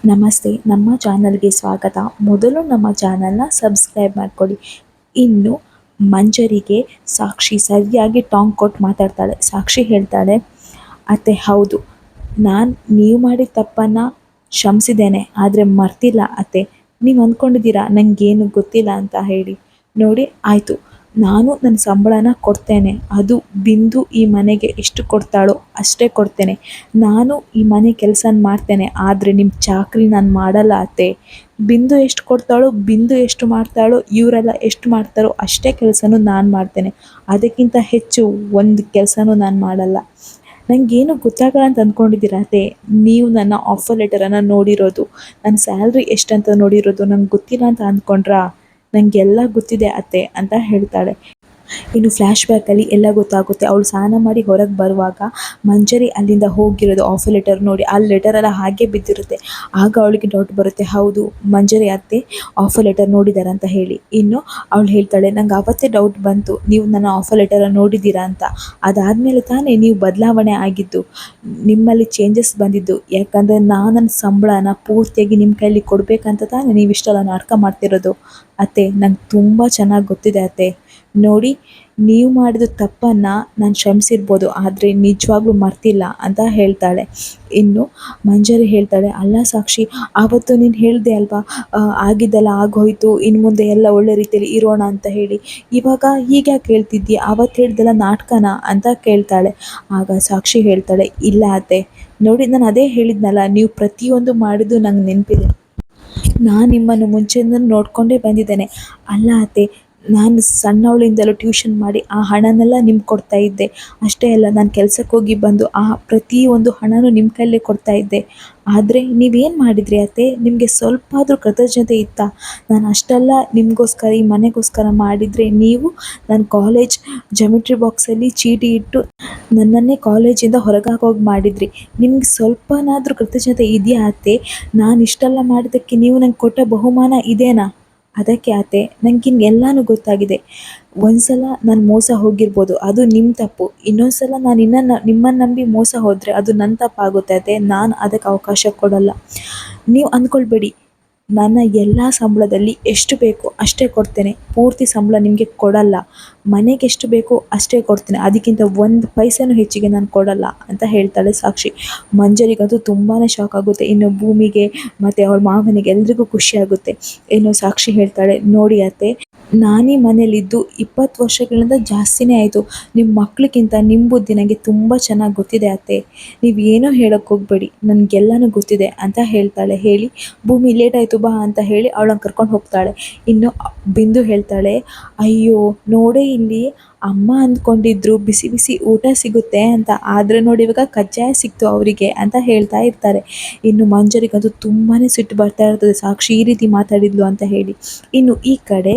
ನಮಸ್ತೆ, ನಮ್ಮ ಚಾನಲ್ಗೆ ಸ್ವಾಗತ. ಮೊದಲು ನಮ್ಮ ಚಾನಲ್ನ ಸಬ್ಸ್ಕ್ರೈಬ್ ಮಾಡ್ಕೊಳ್ಳಿ. ಇನ್ನು ಮಂಜರಿಗೆ ಸಾಕ್ಷಿ ಸರಿಯಾಗಿ ಟಾಂಗ್ ಕೊಟ್ಟು ಮಾತಾಡ್ತಾಳೆ. ಸಾಕ್ಷಿ ಹೇಳ್ತಾಳೆ, ಅತ್ತೆ ಹೌದು, ನೀವು ಮಾಡಿದ ತಪ್ಪನ್ನು ಕ್ಷಮಿಸಿದ್ದೇನೆ, ಆದರೆ ಮರ್ತಿಲ್ಲ ಅತ್ತೆ. ನೀವು ಅಂದ್ಕೊಂಡಿದ್ದೀರಾ ನನಗೇನು ಗೊತ್ತಿಲ್ಲ ಅಂತ ಹೇಳಿ. ನೋಡಿ ಆಯಿತು, ನಾನು ನನ್ನ ಸಂಬಳನ ಕೊಡ್ತೇನೆ. ಅದು ಬಿಂದು ಈ ಮನೆಗೆ ಎಷ್ಟು ಕೊಡ್ತಾಳೋ ಅಷ್ಟೇ ಕೊಡ್ತೇನೆ. ನಾನು ಈ ಮನೆ ಕೆಲಸ ಮಾಡ್ತೇನೆ, ಆದರೆ ನಿಮ್ಮ ಚಾಕರಿ ನಾನು ಮಾಡಲ್ಲ ಅತ್ತೆ. ಬಿಂದು ಎಷ್ಟು ಕೊಡ್ತಾಳೋ, ಬಿಂದು ಎಷ್ಟು ಮಾಡ್ತಾಳೋ, ಇವರೆಲ್ಲ ಎಷ್ಟು ಮಾಡ್ತಾರೋ ಅಷ್ಟೇ ಕೆಲಸನೂ ನಾನು ಮಾಡ್ತೇನೆ. ಅದಕ್ಕಿಂತ ಹೆಚ್ಚು ಒಂದು ಕೆಲಸನೂ ನಾನು ಮಾಡಲ್ಲ. ನನಗೇನು ಗೊತ್ತಾಗಲ್ಲ ಅಂತ ಅಂದ್ಕೊಂಡಿದ್ದೀರ ಅತ್ತೆ. ನೀವು ನನ್ನ ಆಫರ್ ಲೆಟರನ್ನು ನೋಡಿರೋದು, ನನ್ನ ಸ್ಯಾಲ್ರಿ ಎಷ್ಟಂತ ನೋಡಿರೋದು ನಂಗೆ ಗೊತ್ತಿಲ್ಲ ಅಂತ ಅಂದ್ಕೊಂಡ್ರಾ? ನನಗೆಲ್ಲ ಗೊತ್ತಿದೆ ಅತ್ತೆ ಅಂತ ಹೇಳ್ತಾಳೆ. ಇನ್ನು ಫ್ಲ್ಯಾಶ್ ಬ್ಯಾಕಲ್ಲಿ ಎಲ್ಲ ಗೊತ್ತಾಗುತ್ತೆ. ಅವಳು ಸ್ನಾನ ಮಾಡಿ ಹೊರಗೆ ಬರುವಾಗ ಮಂಜರಿ ಅಲ್ಲಿಂದ ಹೋಗಿರೋದು ಆಫರ್ ಲೆಟರ್ ನೋಡಿ, ಆ ಲೆಟರೆಲ್ಲ ಹಾಗೆ ಬಿದ್ದಿರುತ್ತೆ. ಆಗ ಅವಳಿಗೆ ಡೌಟ್ ಬರುತ್ತೆ, ಹೌದು ಮಂಜರಿ ಅತ್ತೆ ಆಫರ್ ಲೆಟರ್ ನೋಡಿದಾರ ಅಂತ ಹೇಳಿ. ಇನ್ನು ಅವಳು ಹೇಳ್ತಾಳೆ, ನಂಗೆ ಅವತ್ತೇ ಡೌಟ್ ಬಂತು ನೀವು ನನ್ನ ಆಫರ್ ಲೆಟರನ್ನು ನೋಡಿದ್ದೀರಾ ಅಂತ. ಅದಾದಮೇಲೆ ತಾನೇ ನೀವು ಬದಲಾವಣೆ ಆಗಿದ್ದು, ನಿಮ್ಮಲ್ಲಿ ಚೇಂಜಸ್ ಬಂದಿದ್ದು. ಯಾಕಂದರೆ ನಾನು ನನ್ನ ಸಂಬಳನ ಪೂರ್ತಿಯಾಗಿ ನಿಮ್ಮ ಕೈಲಿ ಕೊಡಬೇಕಂತ ತಾನೇ ನೀವು ಇಷ್ಟೆಲ್ಲ ನಾಟಕ ಮಾಡ್ತಿರೋದು. ಅತ್ತೆ ನಂಗೆ ತುಂಬ ಚೆನ್ನಾಗಿ ಗೊತ್ತಿದೆ ಅತ್ತೆ. ನೋಡಿ, ನೀವು ಮಾಡಿದ ತಪ್ಪನ್ನು ನಾನು ಕ್ಷಮಿಸಿರ್ಬೋದು, ಆದರೆ ನಿಜವಾಗ್ಲೂ ಮರ್ತಿಲ್ಲ ಅಂತ ಹೇಳ್ತಾಳೆ. ಇನ್ನು ಮಂಜರಿ ಹೇಳ್ತಾಳೆ, ಅಲ್ಲ ಸಾಕ್ಷಿ, ಆವತ್ತು ನೀನು ಹೇಳಿದೆ ಅಲ್ವಾ, ಆಗಿದ್ದೆಲ್ಲ ಆಗೋಯ್ತು, ಇನ್ನು ಮುಂದೆ ಎಲ್ಲ ಒಳ್ಳೆ ರೀತಿಯಲ್ಲಿ ಇರೋಣ ಅಂತ ಹೇಳಿ. ಇವಾಗ ಹೀಗ್ಯಾಕೆ ಹೇಳ್ತಿದ್ದೀಯ? ಆವತ್ತು ಹೇಳ್ದೆಲ್ಲ ನಾಟಕನ ಅಂತ ಕೇಳ್ತಾಳೆ. ಆಗ ಸಾಕ್ಷಿ ಹೇಳ್ತಾಳೆ, ಇಲ್ಲ ಅತ್ತೆ, ನೋಡಿ ನಾನು ಅದೇ ಹೇಳಿದ್ನಲ್ಲ, ನೀವು ಪ್ರತಿಯೊಂದು ಮಾಡಿದ್ದು ನಂಗೆ ನೆನಪಿದೆ. ನಾನು ನಿಮ್ಮನ್ನು ಮುಂಚೆಯಿಂದ ನೋಡಿಕೊಂಡೇ ಬಂದಿದ್ದೇನೆ. ಅಲ್ಲ ಅತ್ತೆ, ನಾನು ಸಣ್ಣವಳಿಂದಲೂ ಟ್ಯೂಷನ್ ಮಾಡಿ ಆ ಹಣನೆಲ್ಲ ನಿಮ್ಗೆ ಕೊಡ್ತಾ ಇದ್ದೆ. ಅಷ್ಟೇ ಅಲ್ಲ, ನಾನು ಕೆಲಸಕ್ಕೆ ಹೋಗಿ ಬಂದು ಆ ಪ್ರತಿಯೊಂದು ಹಣನೂ ನಿಮ್ಮ ಕೈಲೇ ಕೊಡ್ತಾ ಇದ್ದೆ. ಆದರೆ ನೀವೇನು ಮಾಡಿದ್ರಿ ಅತ್ತೆ? ನಿಮಗೆ ಸ್ವಲ್ಪ ಆದರೂ ಕೃತಜ್ಞತೆ ಇತ್ತಾ? ನಾನು ಅಷ್ಟೆಲ್ಲ ನಿಮಗೋಸ್ಕರ, ಈ ಮನೆಗೋಸ್ಕರ ಮಾಡಿದರೆ ನೀವು ನನ್ನ ಕಾಲೇಜ್ ಜಾಮಿಟ್ರಿ ಬಾಕ್ಸಲ್ಲಿ ಚೀಟಿ ಇಟ್ಟು ನನ್ನನ್ನೇ ಕಾಲೇಜಿಂದ ಹೊರಗಾಕೋಗಿ ಮಾಡಿದ್ರಿ. ನಿಮ್ಗೆ ಸ್ವಲ್ಪನಾದರೂ ಕೃತಜ್ಞತೆ ಇದೆಯಾ ಅತ್ತೆ? ನಾನು ಇಷ್ಟೆಲ್ಲ ಮಾಡಿದ್ದಕ್ಕೆ ನೀವು ನಂಗೆ ಕೊಟ್ಟ ಬಹುಮಾನ ಇದೇನಾ? ಅದಕ್ಕೆ ಅತ್ತೆ, ನನಗಿನ್ನೆಲ್ಲನೂ ಗೊತ್ತಾಗಿದೆ. ಒಂದು ಸಲ ನಾನು ಮೋಸ ಹೋಗಿರ್ಬೋದು, ಅದು ನಿಮ್ಮ ತಪ್ಪು. ಇನ್ನೊಂದು ಸಲ ನಾನು ನಿಮ್ಮನ್ನು ನಂಬಿ ಮೋಸ ಹೋದರೆ ಅದು ನನ್ನ ತಪ್ಪಾಗುತ್ತೆ ಅತ್ತೆ. ನಾನು ಅದಕ್ಕೆ ಅವಕಾಶ ಕೊಡಲ್ಲ. ನೀವು ಅಂದ್ಕೊಳ್ಬೇಡಿ, ನನ್ನ ಎಲ್ಲ ಸಂಬಳದಲ್ಲಿ ಎಷ್ಟು ಬೇಕೋ ಅಷ್ಟೇ ಕೊಡ್ತೇನೆ. ಪೂರ್ತಿ ಸಂಬಳ ನಿಮಗೆ ಕೊಡಲ್ಲ. ಮನೆಗೆ ಎಷ್ಟು ಬೇಕೋ ಅಷ್ಟೇ ಕೊಡ್ತೇನೆ, ಅದಕ್ಕಿಂತ ಒಂದು ಪೈಸೆನೂ ಹೆಚ್ಚಿಗೆ ನಾನು ಕೊಡಲ್ಲ ಅಂತ ಹೇಳ್ತಾಳೆ ಸಾಕ್ಷಿ. ಮಂಜರಿಗಂತೂ ತುಂಬಾ ಶಾಕ್ ಆಗುತ್ತೆ. ಇನ್ನು ಭೂಮಿಗೆ ಮತ್ತು ಅವಳ ಮಾವನಿಗೆ ಎಲ್ರಿಗೂ ಖುಷಿಯಾಗುತ್ತೆ. ಇನ್ನು ಸಾಕ್ಷಿ ಹೇಳ್ತಾಳೆ, ನೋಡಿ ಅತ್ತೆ, ನಾನೀ ಮನೇಲಿದ್ದು 20 ವರ್ಷಗಳಿಂದ ಜಾಸ್ತಿನೇ ಆಯಿತು. ನಿಮ್ಮ ಮಕ್ಕಳಿಗಿಂತ ನಿಮ್ಮ ಬುದ್ಧಿ ನನಗೆ ತುಂಬ ಚೆನ್ನಾಗಿ ಗೊತ್ತಿದೆ ಅತ್ತೆ. ನೀವು ಏನೋ ಹೇಳೋಕ್ಕೆ ಹೋಗಬೇಡಿ, ನನಗೆಲ್ಲನೂ ಗೊತ್ತಿದೆ ಅಂತ ಹೇಳ್ತಾಳೆ. ಹೇಳಿ ಭೂಮಿ ಲೇಟ್ ಆಯಿತು ಬಾ ಅಂತ ಹೇಳಿ ಅವಳನ್ನು ಕರ್ಕೊಂಡು ಹೋಗ್ತಾಳೆ. ಇನ್ನು ಬಿಂದು ಹೇಳ್ತಾಳೆ, ಅಯ್ಯೋ ನೋಡೇ ಇಲ್ಲಿ, ಅಮ್ಮ ಅಂದ್ಕೊಂಡಿದ್ರು ಬಿಸಿ ಬಿಸಿ ಊಟ ಸಿಗುತ್ತೆ ಅಂತ, ಆದರೆ ನೋಡಿ ಇವಾಗ ಕಜ್ಜಾಯ ಸಿಕ್ತು ಅವರಿಗೆ ಅಂತ ಹೇಳ್ತಾ ಇರ್ತಾರೆ. ಇನ್ನು ಮಂಜರಿಗಂತೂ ತುಂಬಾ ಸಿಟ್ಟು ಬರ್ತಾ ಇರ್ತದೆ, ಸಾಕ್ಷಿ ಈ ರೀತಿ ಮಾತಾಡಿದ್ಲು ಅಂತ ಹೇಳಿ. ಇನ್ನು ಈ ಕಡೆ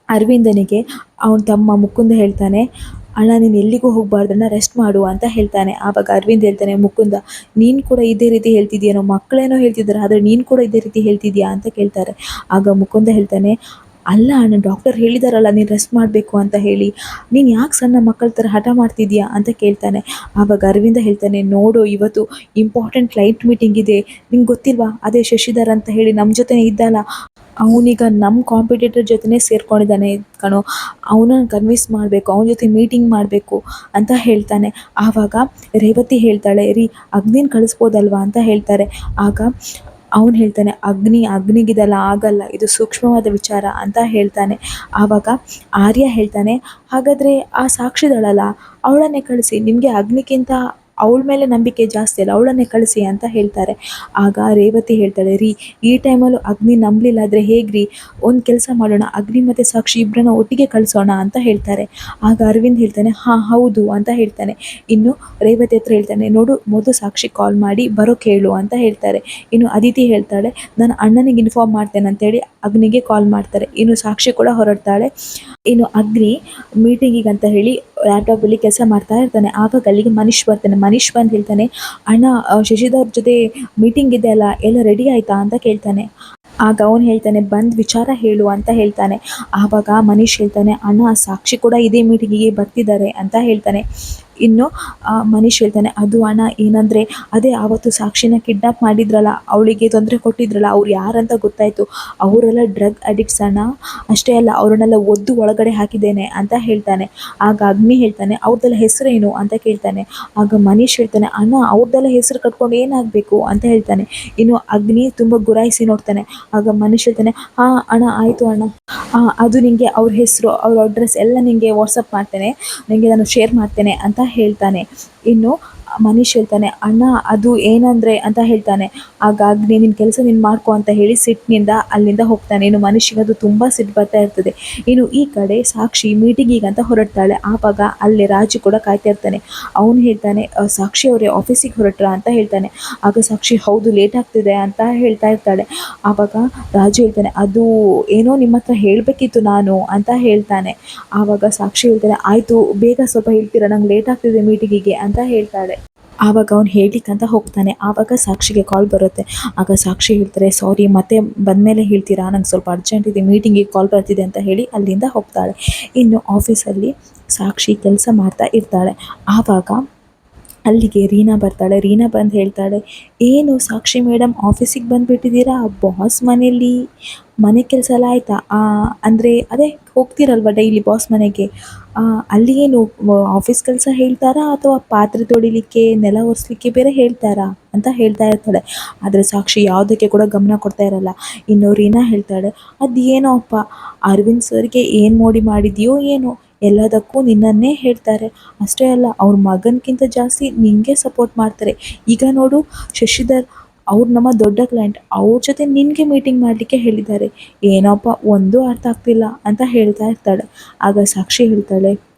ಅರವಿಂದನಿಗೆ ಅವನ ತಮ್ಮ ಮುಕುಂದ ಹೇಳ್ತಾನೆ, ಅಣ್ಣ ನೀನು ಎಲ್ಲಿಗೂ ಹೋಗಬಾರ್ದಣ್ಣ, ರೆಸ್ಟ್ ಮಾಡು ಅಂತ ಹೇಳ್ತಾನೆ. ಆವಾಗ ಅರವಿಂದ್ ಹೇಳ್ತಾನೆ, ಮುಕುಂದ ನೀನು ಕೂಡ ಇದೇ ರೀತಿ ಹೇಳ್ತಿದ್ದೀಯೇನೋ, ಮಕ್ಕಳೇನೋ ಹೇಳ್ತಿದ್ದಾರೆ ಆದರೆ ನೀನು ಕೂಡ ಇದೇ ರೀತಿ ಹೇಳ್ತಿದ್ಯಾ ಅಂತ ಕೇಳ್ತಾರೆ. ಆಗ ಮುಕುಂದ ಹೇಳ್ತಾನೆ, ಅಲ್ಲ ಅಣ್ಣ, ಡಾಕ್ಟರ್ ಹೇಳಿದಾರಲ್ಲ ನೀನು ರೆಸ್ಟ್ ಮಾಡಬೇಕು ಅಂತ ಹೇಳಿ, ನೀನು ಯಾಕೆ ಸಣ್ಣ ಮಕ್ಕಳ ಥರ ಹಠ ಮಾಡ್ತಿದ್ಯಾ ಅಂತ ಕೇಳ್ತಾನೆ. ಆವಾಗ ಅರವಿಂದ ಹೇಳ್ತಾನೆ, ನೋಡು ಇವತ್ತು ಇಂಪಾರ್ಟೆಂಟ್ ಕ್ಲೈಂಟ್ ಮೀಟಿಂಗ್ ಇದೆ, ನಿಂಗೆ ಗೊತ್ತಿಲ್ವಾ, ಅದೇ ಶಶಿಧರ್ ಅಂತ ಹೇಳಿ ನಮ್ಮ ಜೊತೆ ಇದ್ದಲ್ಲ, ಅವನೀಗ ನಮ್ಮ ಕಾಂಪಿಟೇಟರ್ ಜೊತೆನೇ ಸೇರ್ಕೊಂಡಿದ್ದಾನೆ ಕಣೋ, ಅವನನ್ನು ಕನ್ವಿನ್ಸ್ ಮಾಡಬೇಕು, ಅವನ ಜೊತೆ ಮೀಟಿಂಗ್ ಮಾಡಬೇಕು ಅಂತ ಹೇಳ್ತಾನೆ. ಆವಾಗ ರೇವತಿ ಹೇಳ್ತಾಳೆ, ರೀ ಅಗ್ನಿನ ಕಳಿಸ್ಬೋದಲ್ವಾ ಅಂತ ಹೇಳ್ತಾರೆ. ಆಗ ಅವನು ಹೇಳ್ತಾನೆ, ಅಗ್ನಿಗಿದೆಲ್ಲ ಆಗಲ್ಲ, ಇದು ಸೂಕ್ಷ್ಮವಾದ ವಿಚಾರ ಅಂತ ಹೇಳ್ತಾನೆ. ಆವಾಗ ಆರ್ಯ ಹೇಳ್ತಾನೆ, ಹಾಗಾದರೆ ಆ ಸಾಕ್ಷಿದಳಲ್ಲ ಅವಳನ್ನೇ ಕಳಿಸಿ, ನಿಮಗೆ ಅಗ್ನಿಗಿಂತ ಅವಳ ಮೇಲೆ ನಂಬಿಕೆ ಜಾಸ್ತಿ ಅಲ್ಲ, ಅವಳನ್ನೇ ಕಳಿಸಿ ಅಂತ ಹೇಳ್ತಾರೆ. ಆಗ ರೇವತಿ ಹೇಳ್ತಾಳೆ, ರೀ ಈ ಟೈಮಲ್ಲೂ ಅಗ್ನಿ ನಂಬಲಿಲ್ಲ ಆದರೆ ಹೇಗ್ರಿ, ಒಂದು ಕೆಲಸ ಮಾಡೋಣ, ಅಗ್ನಿ ಮತ್ತು ಸಾಕ್ಷಿ ಇಬ್ಬರನ್ನ ಒಟ್ಟಿಗೆ ಕಳಿಸೋಣ ಅಂತ ಹೇಳ್ತಾರೆ. ಆಗ ಅರವಿಂದ್ ಹೇಳ್ತಾನೆ, ಹಾಂ ಹೌದು ಅಂತ ಹೇಳ್ತಾನೆ. ಇನ್ನು ರೇವತಿ ಹತ್ರ ಹೇಳ್ತಾನೆ, ನೋಡು ಮೊದಲು ಸಾಕ್ಷಿ ಕಾಲ್ ಮಾಡಿ ಬರೋಕ್ಕೆ ಹೇಳು ಅಂತ ಹೇಳ್ತಾರೆ. ಇನ್ನು ಅದಿತಿ ಹೇಳ್ತಾಳೆ, ನಾನು ಅಣ್ಣನಿಗೆ ಇನ್ಫಾರ್ಮ್ ಮಾಡ್ತೇನೆ ಅಂತೇಳಿ ಅಗ್ನಿಗೆ ಕಾಲ್ ಮಾಡ್ತಾರೆ. ಇನ್ನು ಸಾಕ್ಷಿ ಕೂಡ ಹೊರಡ್ತಾಳೆ. ಇನ್ನು ಅಗ್ನಿ ಮೀಟಿಂಗಿಗೆ ಅಂತ ಹೇಳಿ ಲ್ಯಾಪ್ಟಾಪಲ್ಲಿ ಕೆಲಸ ಮಾಡ್ತಾ ಇರ್ತಾನೆ. ಆವಾಗ ಅಲ್ಲಿಗೆ ಮನೀಶ್ ಬರ್ತಾನೆ. ಮನೀಶ್ ಬಂದು ಹೇಳ್ತಾನೆ, ಅಣ್ಣ ಶಶಿಧರ್ ಜೊತೆ ಮೀಟಿಂಗ್ ಇದೆ ಅಲ್ಲ, ಎಲ್ಲ ರೆಡಿ ಆಯಿತಾ ಅಂತ ಕೇಳ್ತಾನೆ. ಆಗ ಅವನು ಹೇಳ್ತಾನೆ, ಬಂದು ವಿಚಾರ ಹೇಳು ಅಂತ ಹೇಳ್ತಾನೆ. ಆವಾಗ ಮನೀಶ್ ಹೇಳ್ತಾನೆ, ಅಣ್ಣ ಸಾಕ್ಷಿ ಕೂಡ ಇದೇ ಮೀಟಿಂಗಿಗೆ ಬರ್ತಿದ್ದಾರೆ ಅಂತ ಹೇಳ್ತಾನೆ. ಇನ್ನು ಮನೀಶ್ ಹೇಳ್ತಾನೆ, ಅದು ಅಣ್ಣ ಏನಂದರೆ ಅದೇ ಆವತ್ತು ಸಾಕ್ಷಿನ ಕಿಡ್ನಾಪ್ ಮಾಡಿದ್ರಲ್ಲ, ಅವಳಿಗೆ ತೊಂದರೆ ಕೊಟ್ಟಿದ್ರಲ್ಲ, ಅವ್ರು ಯಾರಂತ ಗೊತ್ತಾಯಿತು. ಅವರೆಲ್ಲ ಡ್ರಗ್ ಅಡಿಕ್ಟ್ಸ್ ಅಣ್ಣ. ಅಷ್ಟೇ ಅಲ್ಲ, ಅವ್ರನ್ನೆಲ್ಲ ಒದ್ದು ಒಳಗಡೆ ಹಾಕಿದ್ದೇನೆ ಅಂತ ಹೇಳ್ತಾನೆ. ಆಗ ಅಗ್ನಿ ಹೇಳ್ತಾನೆ, ಅವ್ರದ್ದೆಲ್ಲ ಹೆಸರೇನು ಅಂತ ಕೇಳ್ತಾನೆ. ಆಗ ಮನೀಶ್ ಹೇಳ್ತಾನೆ, ಅಣ್ಣ ಅವ್ರದ್ದೆಲ್ಲ ಹೆಸರು ಕಟ್ಕೊಂಡು ಏನಾಗಬೇಕು ಅಂತ ಹೇಳ್ತಾನೆ. ಇನ್ನು ಅಗ್ನಿ ತುಂಬ ಗುರಾಯಿಸಿ ನೋಡ್ತಾನೆ. ಆಗ ಮನೀಶ್ ಹೇಳ್ತಾನೆ, ಹಾಂ ಅಣ್ಣ ಆಯಿತು ಅಣ್ಣ, ಅದು ನಿನಗೆ ಅವ್ರ ಹೆಸರು ಅವ್ರ ಅಡ್ರೆಸ್ ಎಲ್ಲ ನಿನಗೆ ವಾಟ್ಸಪ್ ಮಾಡ್ತೇನೆ, ನಿನಗೆ ನಾನು ಶೇರ್ ಮಾಡ್ತೇನೆ ಅಂತ ಹೇಳ್ತಾನೆ. ಇನ್ನು ಮನೀಶ್ ಹೇಳ್ತಾನೆ, ಅಣ್ಣ ಅದು ಏನಂದರೆ ಅಂತ ಹೇಳ್ತಾನೆ. ಆಗ ಅಗ್ನಿ, ನಿನ್ನ ಕೆಲಸ ನೀನು ಮಾಡ್ಕೊ ಅಂತ ಹೇಳಿ ಸಿಟ್ಟಿನಿಂದ ಅಲ್ಲಿಂದ ಹೋಗ್ತಾನೆ. ಇನ್ನು ಮನೀಶ್ಗೆ ಅದು ತುಂಬ ಸಿಟ್ಟು ಬರ್ತಾ ಇರ್ತದೆ. ಇನ್ನು ಈ ಕಡೆ ಸಾಕ್ಷಿ ಮೀಟಿಂಗಿಗಂತ ಹೊರಡ್ತಾಳೆ. ಆವಾಗ ಅಲ್ಲಿ ರಾಜು ಕೂಡ ಕಾಯ್ತಾ ಇರ್ತಾನೆ. ಅವನು ಹೇಳ್ತಾನೆ, ಸಾಕ್ಷಿ ಅವರೇ ಆಫೀಸಿಗೆ ಹೊರಟ್ರಾ ಅಂತ ಹೇಳ್ತಾನೆ. ಆಗ ಸಾಕ್ಷಿ, ಹೌದು ಲೇಟ್ ಆಗ್ತಿದೆ ಅಂತ ಹೇಳ್ತಾ ಇರ್ತಾಳೆ. ಆವಾಗ ರಾಜು ಹೇಳ್ತಾನೆ, ಅದು ಏನೋ ನಿಮ್ಮ ಹತ್ರ ಹೇಳಬೇಕಿತ್ತು ನಾನು ಅಂತ ಹೇಳ್ತಾನೆ. ಆವಾಗ ಸಾಕ್ಷಿ ಹೇಳ್ತಾನೆ, ಆಯಿತು ಬೇಗ ಸ್ವಲ್ಪ ಹೇಳ್ತೀರಾ, ನಂಗೆ ಲೇಟ್ ಆಗ್ತಿದೆ ಮೀಟಿಂಗಿಗೆ ಅಂತ ಹೇಳ್ತಾಳೆ. ಆವಾಗ ಅವ್ನು ಹೇಳಲಿಕ್ಕಂತ ಹೋಗ್ತಾನೆ. ಆವಾಗ ಸಾಕ್ಷಿಗೆ ಕಾಲ್ ಬರುತ್ತೆ. ಆಗ ಸಾಕ್ಷಿ ಹೇಳ್ತಾರೆ, ಸಾರಿ ಮತ್ತೆ ಬಂದಮೇಲೆ ಹೇಳ್ತೀರಾ, ನಂಗೆ ಸ್ವಲ್ಪ ಅರ್ಜೆಂಟ್ ಇದೆ, ಮೀಟಿಂಗಿಗೆ ಕಾಲ್ ಬರ್ತಿದೆ ಅಂತ ಹೇಳಿ ಅಲ್ಲಿಂದ ಹೋಗ್ತಾಳೆ. ಇನ್ನು ಆಫೀಸಲ್ಲಿ ಸಾಕ್ಷಿ ಕೆಲಸ ಮಾಡ್ತಾ ಇರ್ತಾಳೆ. ಆವಾಗ ಅಲ್ಲಿಗೆ ರೀನಾ ಬರ್ತಾಳೆ. ರೀನಾ ಬಂದು ಹೇಳ್ತಾಳೆ, ಏನು ಸಾಕ್ಷಿ ಮೇಡಮ್ ಆಫೀಸಿಗೆ ಬಂದುಬಿಟ್ಟಿದ್ದೀರಾ, ಬಾಸ್ ಮನೇಲಿ ಮನೆ ಕೆಲಸ ಎಲ್ಲ ಆಯಿತಾ, ಅಂದರೆ ಅದೇ ಹೋಗ್ತೀರಲ್ವ ಡೈಲಿ ಬಾಸ್ ಮನೆಗೆ, ಅಲ್ಲಿ ಏನು ಆಫೀಸ್ ಕೆಲಸ ಹೇಳ್ತಾರಾ ಅಥವಾ ಪಾತ್ರೆ ತೊಳಿಲಿಕ್ಕೆ ನೆಲ ಒರೆಸ್ಲಿಕ್ಕೆ ಬೇರೆ ಹೇಳ್ತಾರಾ ಅಂತ ಹೇಳ್ತಾ ಇರ್ತಾಳೆ. ಆದರೆ ಸಾಕ್ಷಿ ಯಾವುದಕ್ಕೆ ಕೂಡ ಗಮನ ಕೊಡ್ತಾ ಇರಲ್ಲ. ಇನ್ನು ರೀನಾ ಹೇಳ್ತಾಳೆ, ಅದು ಏನೋ ಅಪ್ಪ, ಅರವಿಂದ್ ಸರ್ಗೆ ಏನು ಮೋಡಿ ಮಾಡಿದೆಯೋ ಏನೋ, ಎಲ್ಲದಕ್ಕೂ ನಿನ್ನನ್ನೇ ಹೇಳ್ತಾರೆ. ಅಷ್ಟೇ ಅಲ್ಲ, ಅವ್ರ ಮಗನಕ್ಕಿಂತ ಜಾಸ್ತಿ ನಿನಗೆ ಸಪೋರ್ಟ್ ಮಾಡ್ತಾರೆ. ಈಗ ನೋಡು ಶಶಿಧರ್, ಅವ್ರು ನಮ್ಮ ದೊಡ್ಡ ಕ್ಲೈಂಟ್, ಅವ್ರ ಜೊತೆ ನಿನಗೆ ಮೀಟಿಂಗ್ ಮಾಡಲಿಕ್ಕೆ ಹೇಳಿದ್ದಾರೆ. ಏನೋಪ್ಪ ಒಂದೂ ಅರ್ಥ ಆಗ್ತಿಲ್ಲ ಅಂತ ಹೇಳ್ತಾ ಇರ್ತಾಳೆ. ಆಗ ಸಾಕ್ಷಿ ಹೇಳ್ತಾಳೆ,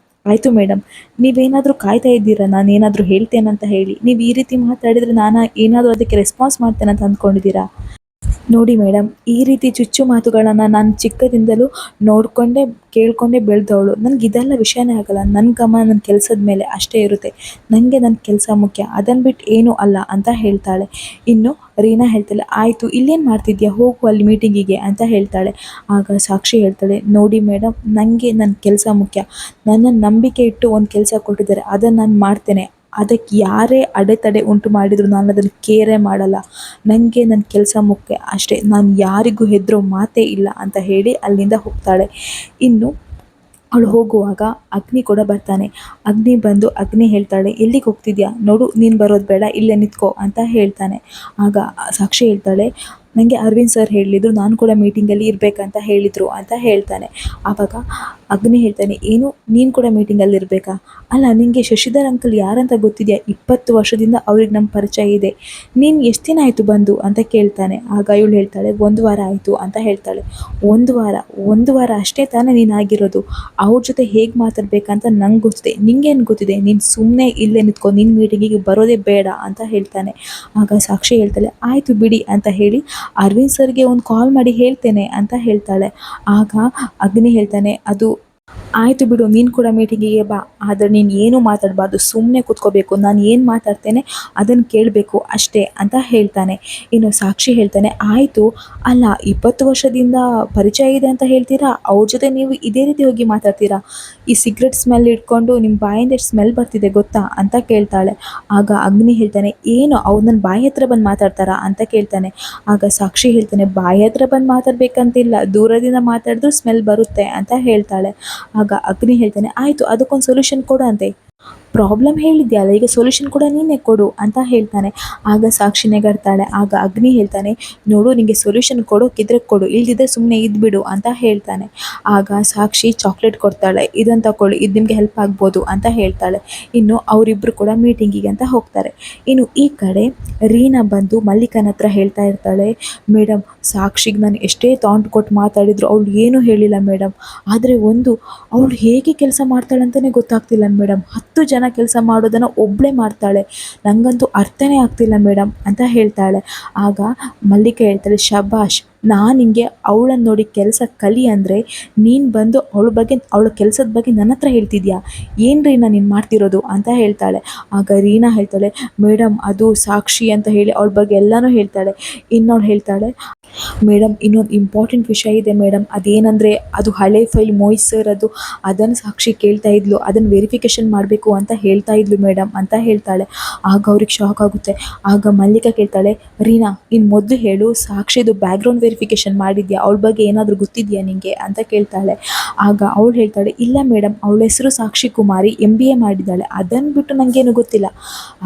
ಆಯಿತು ಮೇಡಮ್, ನೀವೇನಾದರೂ ಕಾಯ್ತಾ ಇದ್ದೀರಾ ನಾನೇನಾದರೂ ಹೇಳ್ತೇನಂತ ಹೇಳಿ, ನೀವು ಈ ರೀತಿ ಮಾತಾಡಿದರೆ ನಾನು ಏನಾದರೂ ಅದಕ್ಕೆ ರೆಸ್ಪಾನ್ಸ್ ಮಾಡ್ತೇನಂತ ಅಂದ್ಕೊಂಡಿದ್ದೀರಾ? ನೋಡಿ ಮೇಡಮ್, ಈ ರೀತಿ ಚುಚ್ಚು ಮಾತುಗಳನ್ನು ನಾನು ಚಿಕ್ಕದಿಂದಲೂ ನೋಡಿಕೊಂಡೇ ಕೇಳಿಕೊಂಡೇ ಬೆಳೆದವಳು. ನನಗೆ ಇದೆಲ್ಲ ವಿಷಯನೇ ಆಗಲ್ಲ. ನನ್ನ ಗಮನ ನನ್ನ ಕೆಲಸದ ಮೇಲೆ ಅಷ್ಟೇ ಇರುತ್ತೆ. ನನಗೆ ನನ್ನ ಕೆಲಸ ಮುಖ್ಯ, ಅದನ್ನು ಬಿಟ್ಟು ಏನೂ ಅಲ್ಲ ಅಂತ ಹೇಳ್ತಾಳೆ. ಇನ್ನು ರೀನಾ ಹೇಳ್ತಾಳೆ, ಆಯಿತು ಇಲ್ಲೇನು ಮಾಡ್ತಿದ್ಯಾ, ಹೋಗು ಅಲ್ಲಿ ಮೀಟಿಂಗಿಗೆ ಅಂತ ಹೇಳ್ತಾಳೆ. ಆಗ ಸಾಕ್ಷಿ ಹೇಳ್ತಾಳೆ, ನೋಡಿ ಮೇಡಮ್, ನನಗೆ ನನ್ನ ಕೆಲಸ ಮುಖ್ಯ. ನನ್ನನ್ನು ನಂಬಿಕೆ ಇಟ್ಟು ಒಂದು ಕೆಲಸ ಕೊಟ್ಟಿದ್ದಾರೆ, ಅದನ್ನು ನಾನು ಮಾಡ್ತೇನೆ. ಅದಕ್ಕೆ ಯಾರೇ ಅಡೆತಡೆ ಉಂಟು ಮಾಡಿದರೂ ನಾನು ಅದನ್ನು ಕೇರೇ ಮಾಡಲ್ಲ. ನನಗೆ ನನ್ನ ಕೆಲಸ ಮುಖ್ಯ ಅಷ್ಟೇ, ನಾನು ಯಾರಿಗೂ ಹೆದರೋ ಮಾತೇ ಇಲ್ಲ ಅಂತ ಹೇಳಿ ಅಲ್ಲಿಂದ ಹೋಗ್ತಾಳೆ. ಇನ್ನು ಅವಳು ಹೋಗುವಾಗ ಅಗ್ನಿ ಕೂಡ ಬರ್ತಾನೆ. ಅಗ್ನಿ ಬಂದು ಅಗ್ನಿ ಹೇಳ್ತಾಳೆ, ಎಲ್ಲಿಗೆ ಹೋಗ್ತಿದ್ಯಾ, ನೋಡು ನೀನು ಬರೋದು ಬೇಡ, ಇಲ್ಲೇ ನಿಂತ್ಕೋ ಅಂತ ಹೇಳ್ತಾನೆ. ಆಗ ಸಾಕ್ಷಿ ಹೇಳ್ತಾಳೆ, ನನಗೆ ಅರವಿಂದ್ ಸರ್ ಹೇಳಿದರು, ನಾನು ಕೂಡ ಮೀಟಿಂಗಲ್ಲಿ ಇರಬೇಕಂತ ಹೇಳಿದರು ಅಂತ ಹೇಳ್ತಾನೆ. ಆವಾಗ ಅಗ್ನಿ ಹೇಳ್ತಾನೆ, ಏನು ನೀನು ಕೂಡ ಮೀಟಿಂಗಲ್ಲಿ ಇರಬೇಕಾ, ಅಲ್ಲ ನಿನಗೆ ಶಶಿಧರ್ ಅಂಕಲ್ ಯಾರಂತ ಗೊತ್ತಿದೆಯಾ, 20 ವರ್ಷದಿಂದ ಅವ್ರಿಗೆ ನಮ್ಮ ಪರಿಚಯ ಇದೆ, ನೀನು ಎಷ್ಟು ದಿನ ಆಯಿತು ಬಂದು ಅಂತ ಕೇಳ್ತಾನೆ. ಆಗ ಇವಳು ಹೇಳ್ತಾಳೆ, 1 ವಾರ ಆಯಿತು ಅಂತ ಹೇಳ್ತಾಳೆ. 1 ವಾರ ಅಷ್ಟೇ ತಾನೇ ನೀನು ಆಗಿರೋದು, ಅವ್ರ ಜೊತೆ ಹೇಗೆ ಮಾತಾಡಬೇಕಂತ ನಂಗೆ ಗೊತ್ತಿದೆ, ನಿಂಗೇನು ಗೊತ್ತಿದೆ, ನೀನು ಸುಮ್ಮನೆ ಇಲ್ಲೇ ನಿಂತ್ಕೊ, ನಿನ್ನ ಮೀಟಿಂಗಿಗೆ ಬರೋದೇ ಬೇಡ ಅಂತ ಹೇಳ್ತಾನೆ. ಆಗ ಸಾಕ್ಷಿ ಹೇಳ್ತಾಳೆ, ಆಯಿತು ಬಿಡಿ ಅಂತ ಹೇಳಿ ಅರವಿಂದ್ ಸರ್ಗೆ ಒಂದು ಕಾಲ್ ಮಾಡಿ ಹೇಳ್ತೇನೆ ಅಂತ ಹೇಳ್ತಾಳೆ. ಆಗ ಅಗ್ನಿ ಹೇಳ್ತಾನೆ, ಅದು ಆಯಿತು ಬಿಡು, ನೀನು ಕೂಡ ಮೀಟಿಂಗಿಗೆ ಬಾ, ಆದರೆ ನೀನು ಏನೂ ಮಾತಾಡಬಾರ್ದು, ಸುಮ್ಮನೆ ಕೂತ್ಕೋಬೇಕು, ನಾನು ಏನು ಮಾತಾಡ್ತೇನೆ ಅದನ್ನು ಕೇಳಬೇಕು ಅಷ್ಟೇ ಅಂತ ಹೇಳ್ತಾನೆ. ಇನ್ನು ಸಾಕ್ಷಿ ಹೇಳ್ತಾನೆ, ಆಯಿತು, ಅಲ್ಲ 20 ವರ್ಷದಿಂದ ಪರಿಚಯ ಇದೆ ಅಂತ ಹೇಳ್ತೀರಾ, ಅವ್ರ ಜೊತೆ ನೀವು ಇದೇ ರೀತಿ ಹೋಗಿ ಮಾತಾಡ್ತೀರಾ, ಈ ಸಿಗರೆಟ್ ಸ್ಮೆಲ್ ಇಟ್ಕೊಂಡು ನಿಮ್ಮ ಬಾಯಿಂದ ಎಷ್ಟು ಸ್ಮೆಲ್ ಬರ್ತಿದೆ ಗೊತ್ತಾ ಅಂತ ಕೇಳ್ತಾಳೆ. ಆಗ ಅಗ್ನಿ ಹೇಳ್ತಾನೆ, ಏನು ಅವ್ರು ನನ್ನ ಬಾಯಿ ಹತ್ರ ಬಂದು ಮಾತಾಡ್ತಾರಾ ಅಂತ ಕೇಳ್ತಾನೆ. ಆಗ ಸಾಕ್ಷಿ ಹೇಳ್ತಾನೆ, ಬಾಯಿ ಹತ್ರ ಬಂದು ಮಾತಾಡಬೇಕಂತಿಲ್ಲ, ದೂರದಿಂದ ಮಾತಾಡಿದ್ರು ಸ್ಮೆಲ್ ಬರುತ್ತೆ ಅಂತ ಹೇಳ್ತಾಳೆ. ಆಗ ಅಗ್ನಿ ಹೇಳ್ತಾನೆ, ಆಯಿತು ಅದಕ್ಕೊಂದು ಸೊಲ್ಯೂಷನ್ ಕೊಡು ಅಂತೆ, ಪ್ರಾಬ್ಲಮ್ ಹೇಳಿದ್ಯಲ್ಲ, ಈಗ ಸೊಲ್ಯೂಷನ್ ಕೂಡ ನೀನೇ ಕೊಡು ಅಂತ ಹೇಳ್ತಾನೆ. ಆಗ ಸಾಕ್ಷಿ ನೆಗಡ್ತಾಳೆ. ಆಗ ಅಗ್ನಿ ಹೇಳ್ತಾನೆ, ನೋಡು ನಿನಗೆ ಸೊಲ್ಯೂಷನ್ ಕೊಡೋಕ್ಕಿದ್ರೆ ಕೊಡು, ಇಲ್ದಿದ್ರೆ ಸುಮ್ಮನೆ ಇದ್ಬಿಡು ಅಂತ ಹೇಳ್ತಾನೆ. ಆಗ ಸಾಕ್ಷಿ ಚಾಕ್ಲೇಟ್ ಕೊಡ್ತಾಳೆ, ಇದನ್ನು ತಗೊಳ್ಳಿ, ಇದು ನಿಮಗೆ ಹೆಲ್ಪ್ ಆಗ್ಬೋದು ಅಂತ ಹೇಳ್ತಾಳೆ. ಇನ್ನು ಅವರಿಬ್ಬರು ಕೂಡ ಮೀಟಿಂಗಿಗೆ ಅಂತ ಹೋಗ್ತಾರೆ. ಇನ್ನು ಈ ಕಡೆ ರೀನಾ ಬಂದು ಮಲ್ಲಿಕನ ಹತ್ರ ಹೇಳ್ತಾ ಇರ್ತಾಳೆ, ಮೇಡಮ್ ಸಾಕ್ಷಿಗೆ ನಾನು ಎಷ್ಟೇ ತಾಂಟ್ ಕೊಟ್ಟು ಮಾತಾಡಿದ್ರು ಅವಳು ಏನೂ ಹೇಳಿಲ್ಲ ಮೇಡಮ್, ಆದರೆ ಅವಳು ಹೇಗೆ ಕೆಲಸ ಮಾಡ್ತಾಳೆ ಅಂತಲೇ ಗೊತ್ತಾಗ್ತಿಲ್ಲ ಮೇಡಮ್, 10 ಜನ ಕೆಲಸ ಮಾಡೋದನ್ನು ಒಬ್ಬಳೇ ಮಾಡ್ತಾಳೆ, ನನಗಂತೂ ಅರ್ಥನೇ ಆಗ್ತಿಲ್ಲ ಮೇಡಮ್ ಅಂತ ಹೇಳ್ತಾಳೆ. ಆಗ ಮಲ್ಲಿಕ ಹೇಳ್ತಾಳೆ, ಶಬಾಷ್, ನಾನು ನಿಂಗೆ ಅವಳನ್ನು ನೋಡಿ ಕೆಲಸ ಕಲಿ ಅಂದರೆ ನೀನು ಬಂದು ಅವಳ ಕೆಲಸದ ಬಗ್ಗೆ ನನ್ನ ಹತ್ರ ಹೇಳ್ತಿದ್ಯಾ? ಏನು ರೀನಾ ನೀನು ಮಾಡ್ತಿರೋದು ಅಂತ ಹೇಳ್ತಾಳೆ. ಆಗ ರೀನಾ ಹೇಳ್ತಾಳೆ, ಮೇಡಮ್ ಅದು ಸಾಕ್ಷಿ ಅಂತ ಹೇಳಿ ಅವಳ ಬಗ್ಗೆ ಎಲ್ಲನೂ ಹೇಳ್ತಾಳೆ. ಇನ್ನವಳು ಹೇಳ್ತಾಳೆ, ಮೇಡಮ್ ಇನ್ನೊಂದು ಇಂಪಾರ್ಟೆಂಟ್ ವಿಷಯ ಇದೆ ಮೇಡಮ್, ಅದೇನೆಂದರೆ ಅದು ಹಳೆ ಫೈಲ್ ಮೋಹಿತ್ ಸರ್ ಅದನ್ನು ಸಾಕ್ಷಿ ಕೇಳ್ತಾ ಇದ್ಲು, ಅದನ್ನು ವೆರಿಫಿಕೇಷನ್ ಮಾಡಬೇಕು ಅಂತ ಹೇಳ್ತಾ ಇದ್ಲು ಮೇಡಮ್ ಅಂತ ಹೇಳ್ತಾಳೆ. ಆಗ ಅವ್ರಿಗೆ ಶಾಕ್ ಆಗುತ್ತೆ. ಆಗ ಮಲ್ಲಿಕಾ ಕೇಳ್ತಾಳೆ, ರೀನಾ ಇನ್ನು ಮೊದಲು ಹೇಳು, ಸಾಕ್ಷಿದು ಬ್ಯಾಕ್ಗ್ರೌಂಡ್ ವೆರಿಫಿಕೇಷನ್ ಮಾಡಿದ್ಯಾ? ಅವಳ ಬಗ್ಗೆ ಏನಾದರೂ ಗೊತ್ತಿದೆಯಾ ನಿನಗೆ ಅಂತ ಕೇಳ್ತಾಳೆ. ಆಗ ಅವಳು ಹೇಳ್ತಾಳೆ, ಇಲ್ಲ ಮೇಡಮ್, ಅವಳ ಹೆಸರು ಸಾಕ್ಷಿ ಕುಮಾರಿ, MBA ಮಾಡಿದ್ದಾಳೆ, ಅದನ್ನು ಬಿಟ್ಟು ನನಗೇನು ಗೊತ್ತಿಲ್ಲ,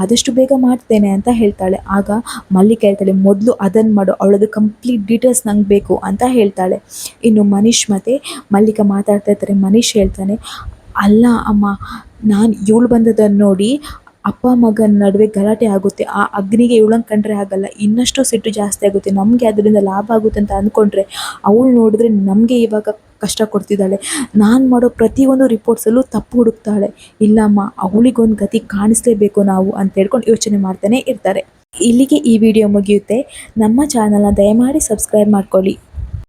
ಆದಷ್ಟು ಬೇಗ ಮಾಡ್ತೇನೆ ಅಂತ ಹೇಳ್ತಾಳೆ. ಆಗ ಮಲ್ಲಿಕಾ ಹೇಳ್ತಾಳೆ, ಮೊದಲು ಅದನ್ನು ಮಾಡು, ಅವಳದು ಕಂಪ್ಲೀಟ್ ಡೀಟೇಲ್ಸ್ ನಂಗೆ ಬೇಕು ಅಂತ ಹೇಳ್ತಾಳೆ. ಇನ್ನು ಮನೀಶ್ ಮತ್ತು ಮಲ್ಲಿಕಾ ಮಾತಾಡ್ತಾ ಇರ್ತಾರೆ. ಮನೀಶ್ ಹೇಳ್ತಾನೆ, ಅಲ್ಲ ಅಮ್ಮ, ನಾನು ಇವಳು ಬಂದದನ್ನು ನೋಡಿ ಅಪ್ಪ ಮಗನ ನಡುವೆ ಗಲಾಟೆ ಆಗುತ್ತೆ, ಆ ಅಗ್ನಿಗೆ ಇವಳಂಗೆ ಕಂಡ್ರೆ ಆಗಲ್ಲ, ಇನ್ನಷ್ಟು ಸಿಟ್ಟು ಜಾಸ್ತಿ ಆಗುತ್ತೆ, ನಮಗೆ ಅದರಿಂದ ಲಾಭ ಆಗುತ್ತೆ ಅಂತ ಅಂದ್ಕೊಂಡ್ರೆ ಅವಳು ನೋಡಿದ್ರೆ ನಮಗೆ ಇವಾಗ ಕಷ್ಟ ಕೊಡ್ತಿದ್ದಾಳೆ, ನಾನು ಮಾಡೋ ಪ್ರತಿಯೊಂದು ರಿಪೋರ್ಟ್ಸಲ್ಲೂ ತಪ್ಪು ಹುಡುಕ್ತಾಳೆ, ಇಲ್ಲಮ್ಮ ಅವಳಿಗೊಂದು ಗತಿ ಕಾಣಿಸ್ಲೇಬೇಕು ನಾವು ಅಂತ ಹೇಳ್ಕೊಂಡು ಯೋಚನೆ ಮಾಡ್ತಾನೆ ಇರ್ತಾರೆ. ಇಲ್ಲಿಗೆ ಈ ವಿಡಿಯೋ ಮುಗಿಯುತ್ತೆ. ನಮ್ಮ ಚಾನಲ್ನ ದಯಮಾಡಿ ಸಬ್ಸ್ಕ್ರೈಬ್ ಮಾಡ್ಕೊಳ್ಳಿ.